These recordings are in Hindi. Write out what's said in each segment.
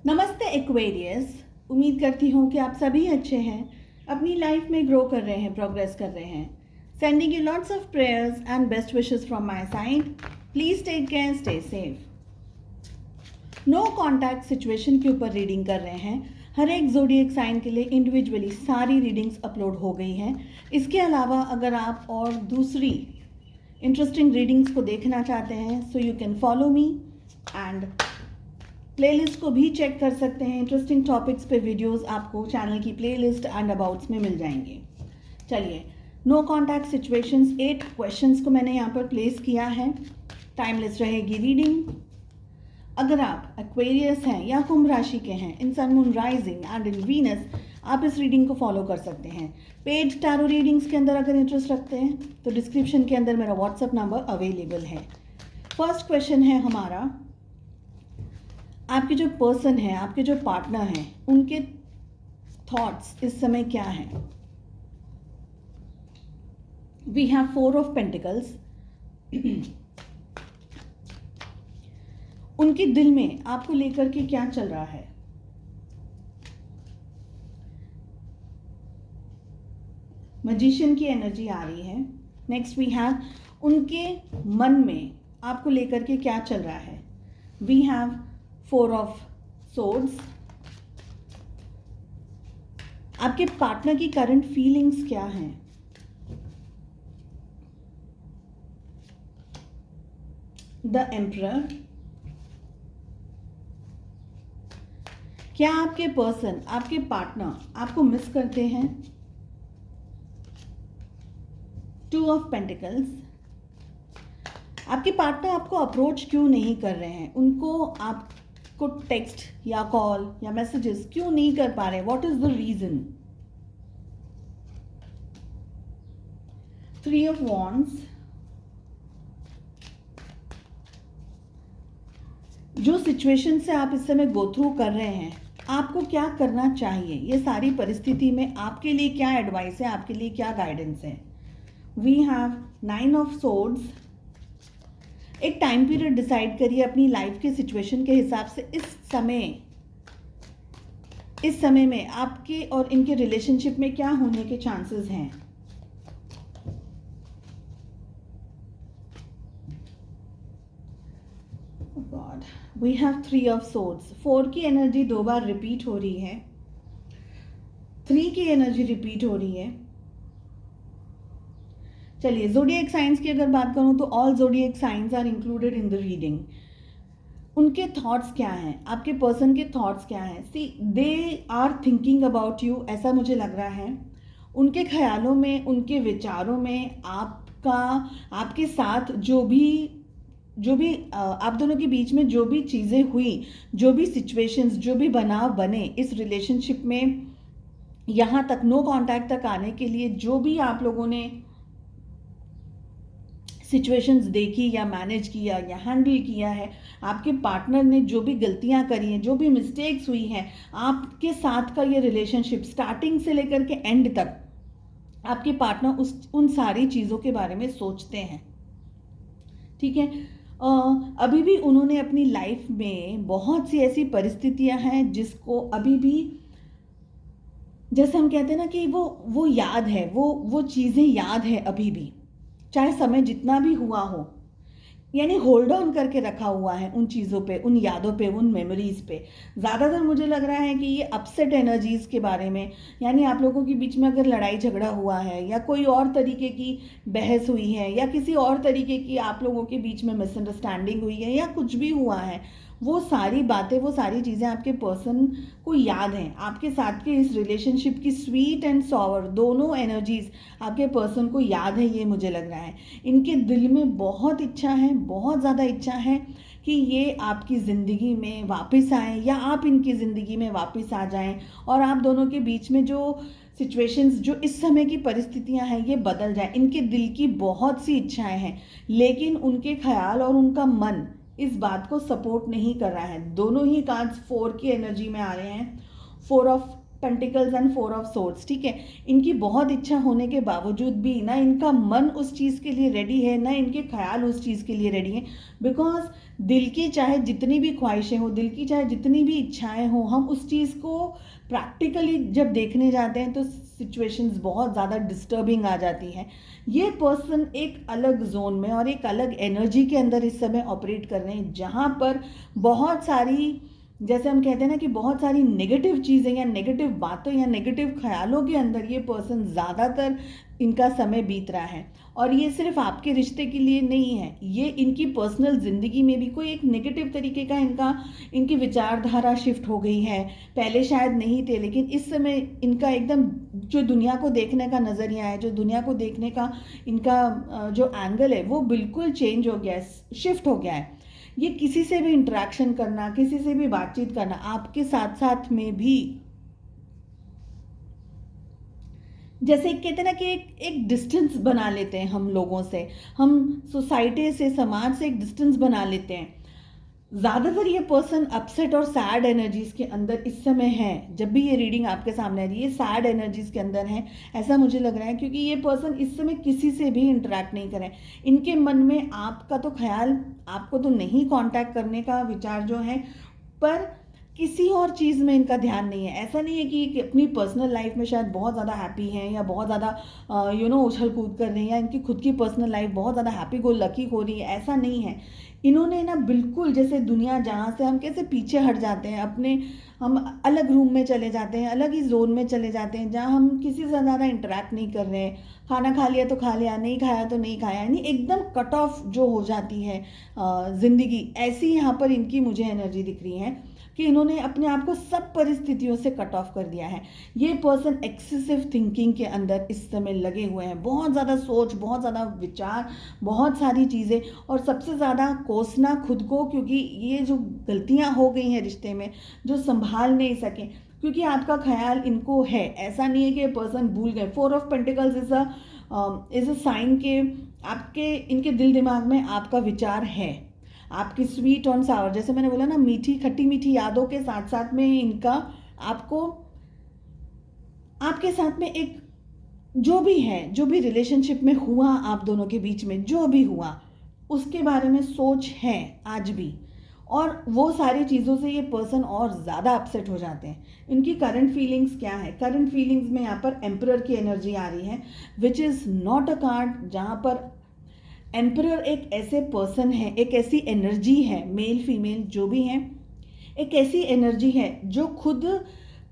नमस्ते एक्वेरियस। उम्मीद करती हूँ कि आप सभी अच्छे हैं, अपनी लाइफ में ग्रो कर रहे हैं, प्रोग्रेस कर रहे हैं। Sending you lots of prayers and best wishes from my side. Please take care, stay safe. No contact situation के ऊपर रीडिंग कर रहे हैं। हर एक ज़ोडिएक साइन के लिए इंडिविजुअली सारी रीडिंग्स अपलोड हो गई हैं। इसके अलावा अगर आप और दूसरी इंटरेस्टिंग रीडिंग्स को देखना चाहते हैं so you can follow me and playlist को भी चेक कर सकते हैं। इंटरेस्टिंग टॉपिक्स पे वीडियोस आपको चैनल की प्लेलिस्ट एंड अबाउट्स में मिल जाएंगे। चलिए, नो कॉन्टैक्ट सिचुएशंस 8 क्वेश्चंस को मैंने यहाँ पर प्लेस किया है। टाइमलेस रहेगी रीडिंग। अगर आप एक्वेरियस हैं या कुंभ राशि के हैं, in sun moon rising and in Venus, आप इस रीडिंग को फॉलो कर सकते हैं। पेड टैरो रीडिंग्स के अंदर अगर इंटरेस्ट रखते हैं तो डिस्क्रिप्शन के अंदर मेरा व्हाट्सएप नंबर अवेलेबल है। फर्स्ट क्वेश्चन है हमारा, आपके जो पर्सन है, आपके जो पार्टनर हैं, उनके थॉट्स इस समय क्या हैं? We have 4 of pentacles. उनके दिल में आपको लेकर के क्या चल रहा है? मैजिशियन की एनर्जी आ रही है। नेक्स्ट वी हैव उनके मन में आपको लेकर के क्या चल रहा है? We have 4 of swords. आपके पार्टनर की करंट फीलिंग्स क्या हैं? The emperor. क्या आपके पर्सन, आपके पार्टनर आपको मिस करते हैं? 2 ऑफ पेंटिकल्स। आपके पार्टनर आपको अप्रोच क्यों नहीं कर रहे हैं? उनको आपको टेक्स्ट या कॉल या मैसेजेस क्यों नहीं कर पा रहे? What is the reason? 3 of wands. जो सिचुएशन से आप इस समय गो थ्रू कर रहे हैं, आपको क्या करना चाहिए? ये सारी परिस्थिति में आपके लिए क्या एडवाइस है, आपके लिए क्या गाइडेंस है? We have 9 of swords. एक टाइम पीरियड डिसाइड करिए अपनी लाइफ के सिचुएशन के हिसाब से। इस समय में आपके और इनके रिलेशनशिप में क्या होने के चांसेस हैं? God, we have 3 of swords. 4 की एनर्जी 2 बार रिपीट हो रही है, 3 की एनर्जी रिपीट हो रही है। चलिए, ज़ोडिएक साइंस की अगर बात करूं तो all zodiac signs are included in the reading. उनके थॉट्स क्या हैं? आपके पर्सन के थॉट्स क्या हैं? See, they are thinking about you, ऐसा मुझे लग रहा है। उनके ख्यालों में, उनके विचारों में आपके साथ जो भी आप दोनों के बीच में जो भी चीज़ें हुई, जो भी सिचुएशंस, जो भी बनाव बने इस रिलेशनशिप में, यहाँ तक नो कॉन्टैक्ट तक आने के लिए जो भी आप लोगों ने सिचुएशंस देखी या मैनेज किया या हैंडल किया है, आपके पार्टनर ने जो भी गलतियां करी हैं, जो भी मिस्टेक्स हुई हैं, आपके साथ का ये रिलेशनशिप स्टार्टिंग से लेकर के एंड तक आपके पार्टनर उन सारी चीज़ों के बारे में सोचते हैं। ठीक है। अभी भी उन्होंने अपनी लाइफ में बहुत सी ऐसी परिस्थितियां हैं जिसको अभी भी, जैसे हम कहते हैं ना कि वो याद है, वो चीज़ें याद है अभी भी, चाहे समय जितना भी हुआ हो, यानी होल्ड ऑन करके रखा हुआ है उन चीज़ों पे, उन यादों पे, उन मेमोरीज पे। ज़्यादातर मुझे लग रहा है कि ये अपसेट एनर्जीज के बारे में, यानी आप लोगों के बीच में अगर लड़ाई झगड़ा हुआ है या कोई और तरीके की बहस हुई है या किसी और तरीके की आप लोगों के बीच में मिसअंडरस्टैंडिंग हुई है या कुछ भी हुआ है, वो सारी बातें, वो सारी चीज़ें आपके पर्सन को याद हैं। आपके साथ के इस रिलेशनशिप की स्वीट एंड सॉवर दोनों एनर्जीज आपके पर्सन को याद है, ये मुझे लग रहा है। इनके दिल में बहुत इच्छा है, बहुत ज़्यादा इच्छा है कि ये आपकी ज़िंदगी में वापस आएँ या आप इनकी ज़िंदगी में वापस आ जाएं और आप दोनों के बीच में जो सिचुएशंस, जो इस समय की परिस्थितियां हैं, ये बदल जाए। इनके दिल की बहुत सी इच्छाएं हैं, लेकिन उनके ख्याल और उनका मन इस बात को सपोर्ट नहीं कर रहा है। दोनों ही कार्ड्स 4 की एनर्जी में आ रहे हैं। 4 of pentacles and 4 of swords, ठीक है। इनकी बहुत इच्छा होने के बावजूद भी ना इनका मन उस चीज़ के लिए रेडी है, ना इनके ख्याल उस चीज़ के लिए रेडी हैं। बिकॉज दिल की चाहे जितनी भी ख्वाहिशें हो, दिल की चाहे जितनी भी इच्छाएं हो, हम उस चीज़ को प्रैक्टिकली जब देखने जाते हैं तो सिचुएशंस बहुत ज़्यादा डिस्टर्बिंग आ जाती हैं। ये पर्सन एक अलग जोन में और एक अलग एनर्जी के अंदर इस समय ऑपरेट कर रहे हैं, जहाँ पर बहुत सारी, जैसे हम कहते हैं ना कि बहुत सारी नेगेटिव चीज़ें या नेगेटिव बातों या नेगेटिव ख्यालों के अंदर ये पर्सन ज़्यादातर इनका समय बीत रहा है। और ये सिर्फ आपके रिश्ते के लिए नहीं है, ये इनकी पर्सनल ज़िंदगी में भी कोई एक नेगेटिव तरीके का इनकी विचारधारा शिफ्ट हो गई है। पहले शायद नहीं थे, लेकिन इस समय इनका एकदम जो दुनिया को देखने का नज़रिया है, जो दुनिया को देखने का इनका जो एंगल है, वो बिल्कुल चेंज हो गया है, शिफ्ट हो गया है। ये किसी से भी इंटरेक्शन करना, किसी से भी बातचीत करना, आपके साथ साथ में भी जैसे कहते हैं ना कि एक डिस्टेंस बना लेते हैं हम लोगों से, हम सोसाइटी से, समाज से एक डिस्टेंस बना लेते हैं। ज़्यादातर ये पर्सन अपसेट और सैड एनर्जीज के अंदर इस समय है। जब भी ये रीडिंग आपके सामने आ रही है, ये सैड एनर्जीज के अंदर है, ऐसा मुझे लग रहा है, क्योंकि ये पर्सन इस समय किसी से भी इंटरेक्ट नहीं करें। इनके मन में आपका तो ख्याल, आपको तो नहीं कांटेक्ट करने का विचार जो है, पर किसी और चीज़ में इनका ध्यान नहीं है। ऐसा नहीं है कि अपनी पर्सनल लाइफ में शायद बहुत ज़्यादा हैप्पी हैं या बहुत ज़्यादा उछल कूद कर रहे हैं, या इनकी खुद की पर्सनल लाइफ बहुत ज़्यादा हैप्पी गो लकी हो रही है, ऐसा नहीं है। इन्होंने ना बिल्कुल, जैसे दुनिया जहाँ से हम कैसे पीछे हट जाते हैं, हम अलग रूम में चले जाते हैं, अलग ही जोन में चले जाते हैं, जहाँ हम किसी से ज़्यादा इंटरेक्ट नहीं कर रहे हैं। खाना खा लिया तो खा लिया, नहीं खाया तो नहीं खाया, यानी एकदम कट ऑफ जो हो जाती है ज़िंदगी, ऐसी यहाँ पर इनकी मुझे एनर्जी दिख रही है कि इन्होंने अपने आप को सब परिस्थितियों से कट ऑफ कर दिया है। ये पर्सन एक्सेसिव थिंकिंग के अंदर इस समय लगे हुए हैं, बहुत ज़्यादा सोच, बहुत ज़्यादा विचार, बहुत सारी चीज़ें, और सबसे ज़्यादा कोसना खुद को, क्योंकि ये जो गलतियाँ हो गई हैं रिश्ते में, जो संभाल नहीं सके, क्योंकि आपका ख्याल इनको है। ऐसा नहीं है कि पर्सन भूल गए। 4 of pentacles is a sign के आपके इनके दिल दिमाग में आपका विचार है, आपकी स्वीट ऑन सावर, जैसे मैंने बोला ना, मीठी खट्टी मीठी यादों के साथ साथ में इनका आपको, आपके साथ में एक जो भी है, जो भी रिलेशनशिप में हुआ आप दोनों के बीच में, जो भी हुआ उसके बारे में सोच है आज भी, और वो सारी चीज़ों से ये पर्सन और ज़्यादा अपसेट हो जाते हैं। इनकी करंट फीलिंग्स क्या है? करंट फीलिंग्स में यहाँ पर एम्परर की एनर्जी आ रही है, which is not a card, जहाँ पर एम्परर एक ऐसे पर्सन है, एक ऐसी एनर्जी है, मेल फीमेल जो भी है, एक ऐसी एनर्जी है जो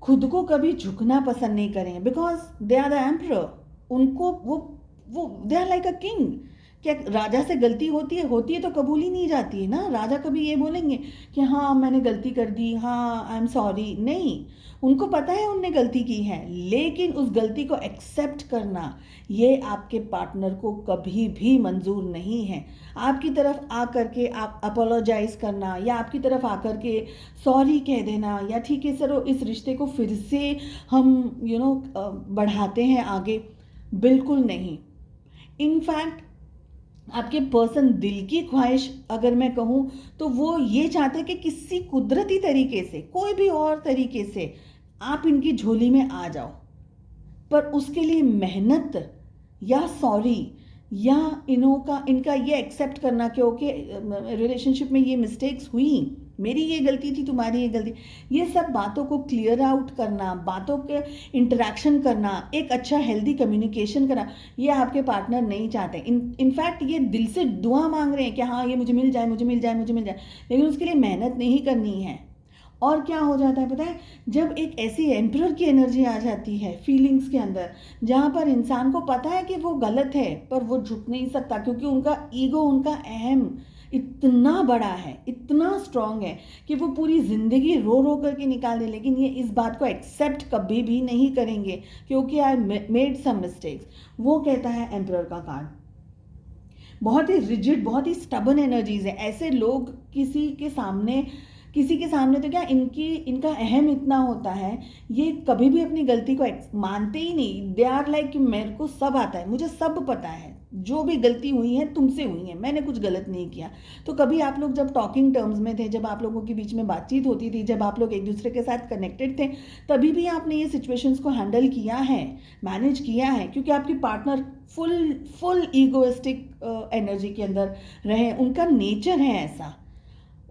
खुद को कभी झुकना पसंद नहीं करें, because they are the emperor. उनको वो they are like a king. क्या राजा से गलती होती है तो कबूल ही नहीं जाती है ना। राजा कभी ये बोलेंगे कि हाँ मैंने गलती कर दी, हाँ आई एम सॉरी, नहीं। उनको पता है उनने गलती की है, लेकिन उस गलती को एक्सेप्ट करना ये आपके पार्टनर को कभी भी मंजूर नहीं है। आपकी तरफ आकर के आप अपोलोजाइज करना, या आपकी तरफ आकर के सॉरी कह देना, या ठीक है सर इस रिश्ते को फिर से हम बढ़ाते हैं आगे, बिल्कुल नहीं। इनफैक्ट आपके पर्सन दिल की ख्वाहिश अगर मैं कहूँ तो वो ये चाहते हैं कि किसी कुदरती तरीके से, कोई भी और तरीके से आप इनकी झोली में आ जाओ, पर उसके लिए मेहनत या सॉरी या इनका ये एक्सेप्ट करना कि ओके रिलेशनशिप में ये मिस्टेक्स हुई, मेरी ये गलती थी, तुम्हारी ये गलती, ये सब बातों को क्लियर आउट करना, बातों के इंटरेक्शन करना, एक अच्छा हेल्दी कम्युनिकेशन करना, ये आपके पार्टनर नहीं चाहते। इनफैक्ट ये दिल से दुआ मांग रहे हैं कि हाँ ये मुझे मिल जाए, मुझे मिल जाए, मुझे मिल जाए, लेकिन उसके लिए मेहनत नहीं करनी है। और क्या हो जाता है पता है, जब एक ऐसी एम्परर की एनर्जी आ जाती है फीलिंग्स के अंदर, जहाँ पर इंसान को पता है कि वो गलत है पर वो झुक नहीं सकता, क्योंकि उनका ईगो, उनका अहम इतना बड़ा है, इतना स्ट्रांग है कि वो पूरी ज़िंदगी रो रो करके निकाल दे, लेकिन ये इस बात को एक्सेप्ट कभी भी नहीं करेंगे क्योंकि आई मेड सम मिस्टेक्स। वो कहता है एम्परर का कार्ड। बहुत ही रिजिड, बहुत ही स्टबन एनर्जीज है। ऐसे लोग किसी के सामने किसी के सामने तो क्या इनका अहम इतना होता है, ये कभी भी अपनी गलती को मानते ही नहीं। दे आर लाइक कि मेरे को सब आता है, मुझे सब पता है, जो भी गलती हुई है तुमसे हुई है, मैंने कुछ गलत नहीं किया। तो कभी आप लोग जब टॉकिंग टर्म्स में थे, जब आप लोगों के बीच में बातचीत होती थी, जब आप लोग एक दूसरे के साथ कनेक्टेड थे, तभी भी आपने ये सिचुएशंस को हैंडल किया है, मैनेज किया है, क्योंकि आपकी पार्टनर फुल ईगोइस्टिक एनर्जी के अंदर रहे। उनका नेचर है ऐसा,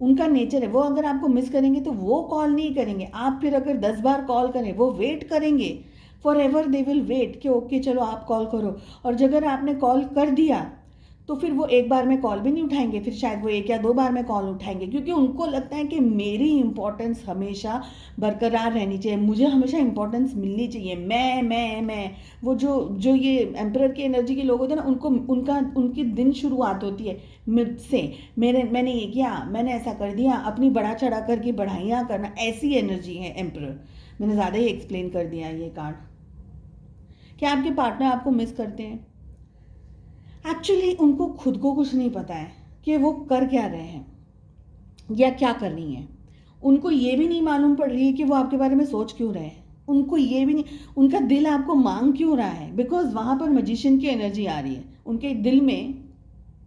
उनका नेचर है। वो अगर आपको मिस करेंगे तो वो कॉल नहीं करेंगे। आप फिर अगर 10 बार कॉल करें, वो वेट करेंगे, forever they will wait कि ओके चलो आप कॉल करो। और अगर आपने कॉल कर दिया तो फिर वो एक बार में कॉल भी नहीं उठाएंगे, फिर शायद वो 1 या 2 बार में कॉल उठाएंगे, क्योंकि उनको लगता है कि मेरी इंपॉर्टेंस हमेशा बरकरार रहनी चाहिए, मुझे हमेशा इंपॉर्टेंस मिलनी चाहिए। मैं वो जो ये एम्परर की एनर्जी के लोग होते हैं ना, उनकी दिन शुरुआत होती है मुझसे, मैंने ये किया, मैंने ऐसा कर दिया, अपनी बढ़ा चढ़ा करके बढ़ाइयाँ करना, ऐसी एनर्जी है एम्परर। मैंने ज़्यादा ही एक्सप्लेन कर दिया ये कार्ड। क्या आपके पार्टनर आपको मिस करते हैं? एक्चुअली उनको खुद को कुछ नहीं पता है कि वो कर क्या रहे हैं या क्या कर रही हैं। उनको ये भी नहीं मालूम पड़ रही है कि वो आपके बारे में सोच क्यों रहे हैं। उनको ये भी नहीं, उनका दिल आपको मांग क्यों रहा है, बिकॉज वहाँ पर मैजिशियन की एनर्जी आ रही है उनके दिल में,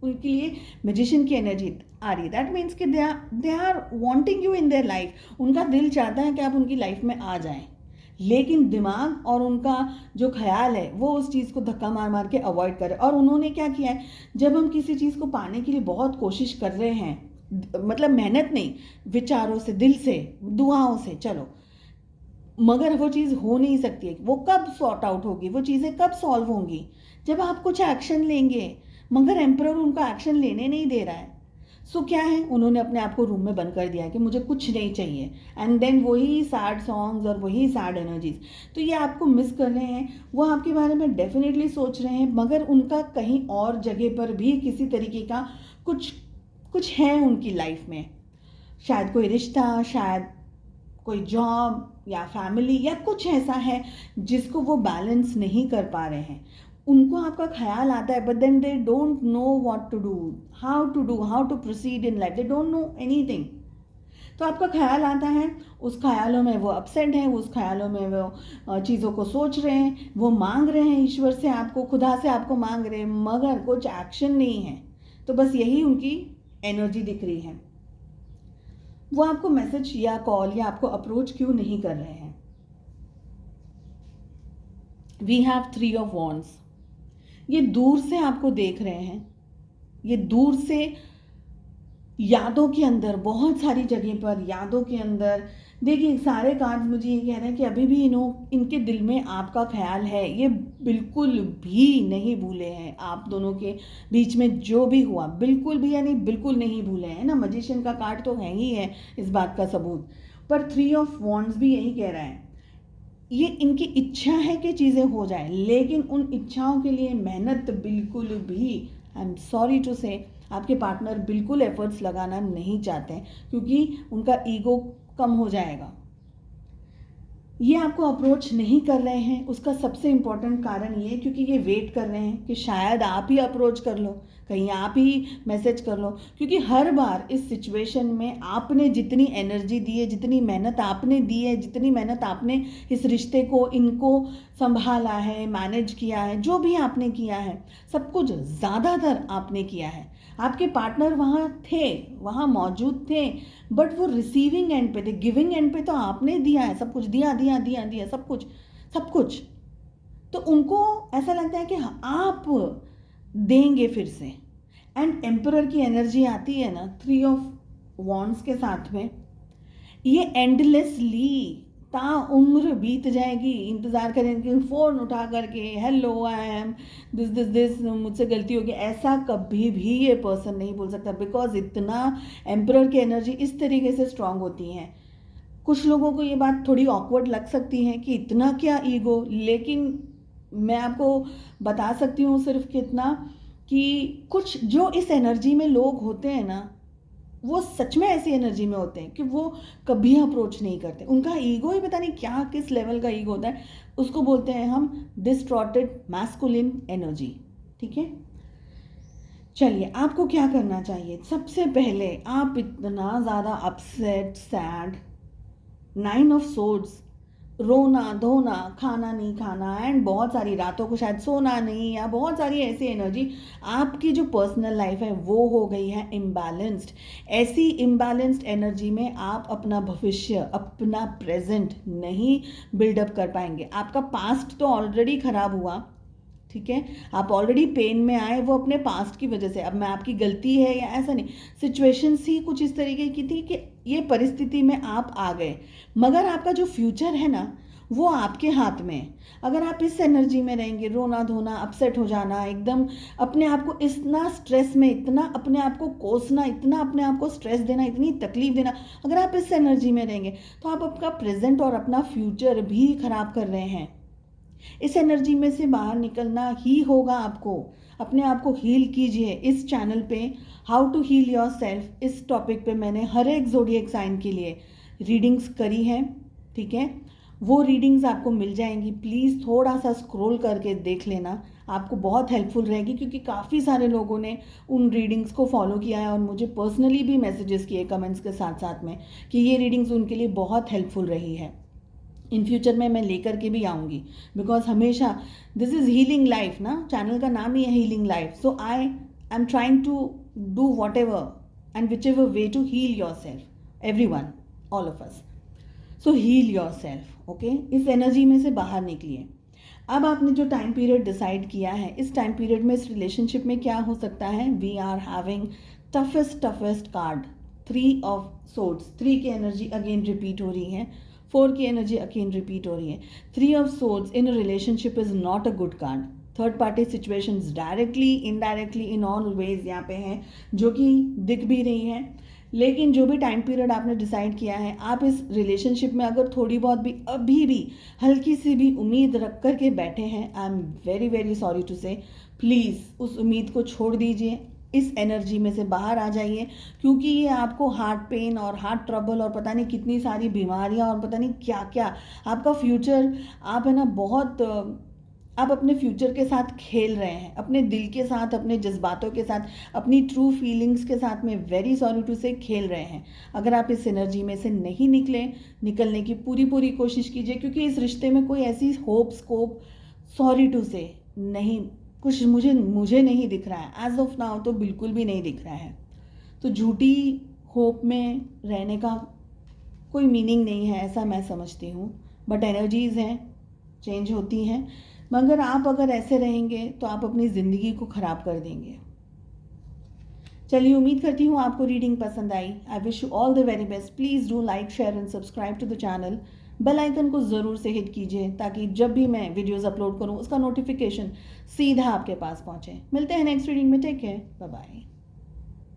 उनके लिए मैजिशियन की एनर्जी आ रही है। दैट मीन्स कि they are wanting you in their life. उनका दिल चाहता है कि आप उनकी लाइफ में आ जाएं, लेकिन दिमाग और उनका जो ख्याल है वो उस चीज़ को धक्का मार मार के अवॉइड करे। और उन्होंने क्या किया है, जब हम किसी चीज़ को पाने के लिए बहुत कोशिश कर रहे हैं, मतलब मेहनत नहीं, विचारों से, दिल से, दुआओं से, चलो, मगर वो चीज़ हो नहीं सकती है। वो कब सॉर्ट आउट होगी, वो चीज़ें कब सॉल्व होंगी, जब आप कुछ एक्शन लेंगे। मगर एम्परर उनका एक्शन लेने नहीं दे रहा है। सो क्या है, उन्होंने अपने आप को रूम में बंद कर दिया है कि मुझे कुछ नहीं चाहिए, एंड देन वही सैड सॉन्ग्स और वही सैड एनर्जीज। तो ये आपको मिस कर रहे हैं, वो आपके बारे में डेफिनेटली सोच रहे हैं, मगर उनका कहीं और जगह पर भी किसी तरीके का कुछ है उनकी लाइफ में। शायद कोई रिश्ता, शायद कोई जॉब या फैमिली या कुछ ऐसा है जिसको वो बैलेंस नहीं कर पा रहे हैं। उनको आपका ख्याल आता है, but then they don't know what to do, how to proceed in life, they don't know anything. तो आपका ख्याल आता है, उस ख्यालों में वो अपसेट हैं, उस ख्यालों में वो चीज़ों को सोच रहे हैं, वो मांग रहे हैं ईश्वर से आपको, खुदा से आपको मांग रहे हैं, मगर कुछ एक्शन नहीं है। तो बस यही उनकी एनर्जी दिख रही है। वो आपको मैसेज या कॉल या आपको अप्रोच क्यों नहीं कर रहे हैं? We have 3 of wands. ये दूर से आपको देख रहे हैं, ये दूर से यादों के अंदर, बहुत सारी जगह पर यादों के अंदर। देखिए, सारे कार्ड्स मुझे ये कह रहे हैं कि अभी भी इनके दिल में आपका ख्याल है, ये बिल्कुल भी नहीं भूले हैं। आप दोनों के बीच में जो भी हुआ, बिल्कुल भी, यानी बिल्कुल नहीं भूले हैं ना। मैजिशियन का कार्ड तो है ही है इस बात का सबूत। पर 3 ऑफ वॉन्ड्स भी यही कह रहा है, ये इनकी इच्छा है कि चीज़ें हो जाएं, लेकिन उन इच्छाओं के लिए मेहनत बिल्कुल भी, आई एम सॉरी टू से, आपके पार्टनर बिल्कुल एफर्ट्स लगाना नहीं चाहते हैं, क्योंकि उनका ईगो कम हो जाएगा। ये आपको अप्रोच नहीं कर रहे हैं, उसका सबसे इम्पॉर्टेंट कारण ये, क्योंकि ये वेट कर रहे हैं कि शायद आप ही अप्रोच कर लो, कहीं आप ही मैसेज कर लो। क्योंकि हर बार इस सिचुएशन में आपने जितनी एनर्जी दी है, जितनी मेहनत आपने दी है, जितनी मेहनत आपने इस रिश्ते को, इनको संभाला है, मैनेज किया है, जो भी आपने किया है, सब कुछ ज़्यादातर आपने किया है। आपके पार्टनर वहाँ थे, वहाँ मौजूद थे, बट वो रिसीविंग एंड पे थे, गिविंग एंड पे तो आपने दिया है, सब कुछ दिया दिया दिया दिया, सब कुछ। तो उनको ऐसा लगता है कि आप देंगे फिर से। एंड एम्परर की एनर्जी आती है ना 3 ऑफ वॉन्ड्स के साथ में, ये एंडलेसली ताउम्र बीत जाएगी, इंतज़ार करेंगे, फ़ोन उठा करके हेलो आई एम दिस मुझसे गलती होगी, ऐसा कभी भी ये पर्सन नहीं बोल सकता, बिकॉज इतना एम्परर की एनर्जी इस तरीके से स्ट्रांग होती है। कुछ लोगों को ये बात थोड़ी ऑकवर्ड लग सकती है कि इतना क्या ईगो, लेकिन मैं आपको बता सकती हूँ सिर्फ कितना कि कुछ जो इस एनर्जी में लोग होते हैं ना, वो सच में ऐसी एनर्जी में होते हैं कि वो कभी अप्रोच नहीं करते। उनका ईगो ही पता नहीं क्या, किस लेवल का ईगो होता है, उसको बोलते हैं हम डिस्टॉर्टेड मैस्कुलिन एनर्जी। ठीक है, चलिए, आपको क्या करना चाहिए? सबसे पहले आप इतना ज़्यादा अपसेट, सैड, 9 ऑफ सोर्ड्स, रोना धोना, खाना नहीं खाना एंड बहुत सारी रातों को शायद सोना नहीं, या बहुत सारी ऐसी एनर्जी, आपकी जो पर्सनल लाइफ है वो हो गई है इम्बैलेंस्ड। ऐसी इम्बैलेंस्ड एनर्जी में आप अपना भविष्य, अपना प्रेजेंट नहीं बिल्डअप कर पाएंगे। आपका पास्ट तो ऑलरेडी खराब हुआ, ठीक है, आप ऑलरेडी पेन में आए, वो अपने पास्ट की वजह से। अब मैं आपकी गलती है या ऐसा नहीं, सिचुएशंस ही कुछ इस तरीके की थी कि ये परिस्थिति में आप आ गए, मगर आपका जो फ्यूचर है ना वो आपके हाथ में है। अगर आप इस एनर्जी में रहेंगे, रोना धोना, अपसेट हो जाना, एकदम अपने आप को इतना स्ट्रेस में, इतना अपने आप को कोसना, इतना अपने आप को स्ट्रेस देना, इतनी तकलीफ देना, अगर आप इस एनर्जी में रहेंगे तो आप आपका प्रेजेंट और अपना फ्यूचर भी खराब कर रहे हैं। इस एनर्जी में से बाहर निकलना ही होगा आपको। अपने आप को हील कीजिए। इस चैनल पे how to heal yourself, इस टॉपिक पे मैंने हर एक ज़ोडिएक साइन के लिए रीडिंग्स करी हैं, ठीक है, वो रीडिंग्स आपको मिल जाएंगी। प्लीज़ थोड़ा सा स्क्रॉल करके देख लेना, आपको बहुत हेल्पफुल रहेगी, क्योंकि काफ़ी सारे लोगों ने उन रीडिंग्स को फॉलो किया है और मुझे पर्सनली भी मैसेजेस किए कमेंट्स के साथ साथ में कि ये रीडिंग्स उनके लिए बहुत हेल्पफुल रही है। इन फ्यूचर में मैं लेकर के भी आऊँगी, बिकॉज हमेशा दिस इज़ हीलिंग लाइफ ना, चैनल का नाम ही है healing life. So I am trying to do whatever and whichever way to heal yourself, everyone, all of us. So heal yourself, okay. इस एनर्जी में से बाहर निकलिए। अब आपने जो टाइम पीरियड डिसाइड किया है, इस टाइम पीरियड में इस रिलेशनशिप में क्या हो सकता है? We are having toughest card, 3 of swords. 3 की एनर्जी अगेन रिपीट हो रही है, 4 की एनर्जी अगेन रिपीट हो रही है। 3 of swords in a relationship is not a good card. Third party situations directly, indirectly, in all ways यहाँ पे हैं, जो कि दिख भी रही हैं। लेकिन जो भी टाइम पीरियड आपने डिसाइड किया है, आप इस रिलेशनशिप में अगर थोड़ी बहुत भी, अभी भी हल्की सी भी उम्मीद रख कर के बैठे हैं, I am very very sorry to say, please उस उम्मीद को छोड़ दीजिए। इस एनर्जी में से बाहर आ जाइए, क्योंकि ये आपको हार्ट पेन और हार्ट ट्रबल और पता नहीं कितनी सारी बीमारियां और पता नहीं क्या क्या, आपका फ्यूचर, आप है ना बहुत, आप अपने फ्यूचर के साथ खेल रहे हैं, अपने दिल के साथ, अपने जज्बातों के साथ, अपनी ट्रू फीलिंग्स के साथ में वेरी सॉरी टू से खेल रहे हैं। अगर आप इस एनर्जी में से नहीं निकलने की पूरी कोशिश कीजिए, क्योंकि इस रिश्ते में कोई ऐसी होप स्कोप, सॉरी टू से, नहीं, कुछ मुझे नहीं दिख रहा है एज ऑफ नाउ, तो बिल्कुल भी नहीं दिख रहा है। तो झूठी होप में रहने का कोई मीनिंग नहीं है, ऐसा मैं समझती हूँ। बट एनर्जीज़ हैं, चेंज होती हैं, मगर आप अगर ऐसे रहेंगे तो आप अपनी ज़िंदगी को ख़राब कर देंगे। चलिए, उम्मीद करती हूँ आपको रीडिंग पसंद आई। I wish you all the very best. Please do like, share and subscribe to the channel. Bell icon को ज़रूर से हिट कीजिए, ताकि जब भी मैं वीडियोज़ अपलोड करूँ उसका नोटिफिकेशन सीधा आपके पास पहुँचे। मिलते हैं नेक्स्ट रीडिंग में। Take care, bye bye.